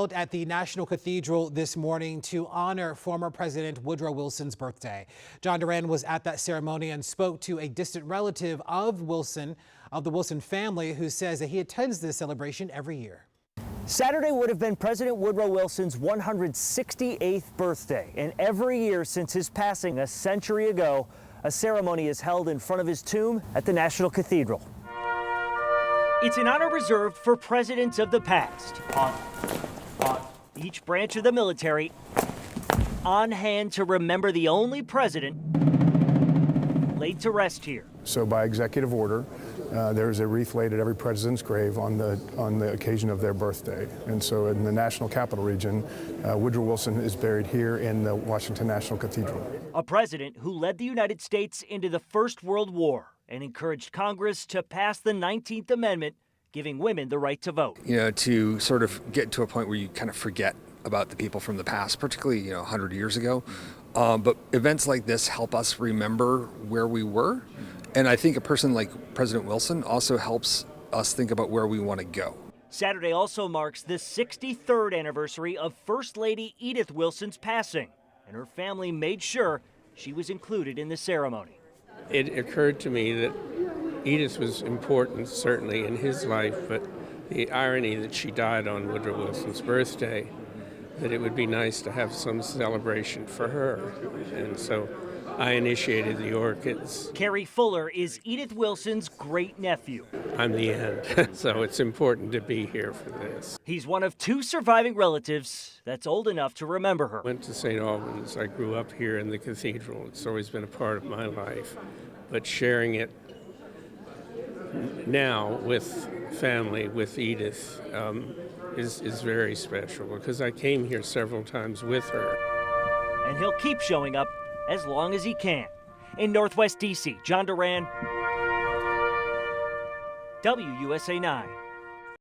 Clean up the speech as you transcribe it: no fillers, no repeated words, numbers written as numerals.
At the National Cathedral this morning to honor former President Woodrow Wilson's birthday. John Duran was at that ceremony and spoke to a distant relative of Wilson, of the Wilson family, who says that he attends this celebration every year. Saturday would have been President Woodrow Wilson's 168th birthday, and every year since his passing a century ago, a ceremony is held in front of his tomb at the National Cathedral. It's an honor reserved for presidents of the past. Each branch of the military on hand to remember the only president laid to rest here. So by executive order, there's a wreath laid at every president's grave on the occasion of their birthday. And so in the National Capital Region, Woodrow Wilson is buried here in the Washington National Cathedral. A president who led the United States into the First World War and encouraged Congress to pass the 19th Amendment, giving women the right to vote. You know, to sort of get to a point where you kind of forget about the people from the past, particularly, 100 years ago. But events like this help us remember where we were. And I think a person like President Wilson also helps us think about where we want to go. Saturday also marks the 63rd anniversary of First Lady Edith Wilson's passing, and her family made sure she was included in the ceremony. It occurred to me that Edith was important, certainly, in his life, but the irony that she died on Woodrow Wilson's birthday, that it would be nice to have some celebration for her. And so I initiated the orchids. Carrie Fuller is Edith Wilson's great-nephew. I'm the end, so it's important to be here for this. He's one of two surviving relatives that's old enough to remember her. Went to St. Albans. I grew up here in the cathedral. It's always been a part of my life. But sharing it now with family, with Edith, is very special because I came here several times with her. And he'll keep showing up as long as he can. In Northwest D.C., John Duran, WUSA 9.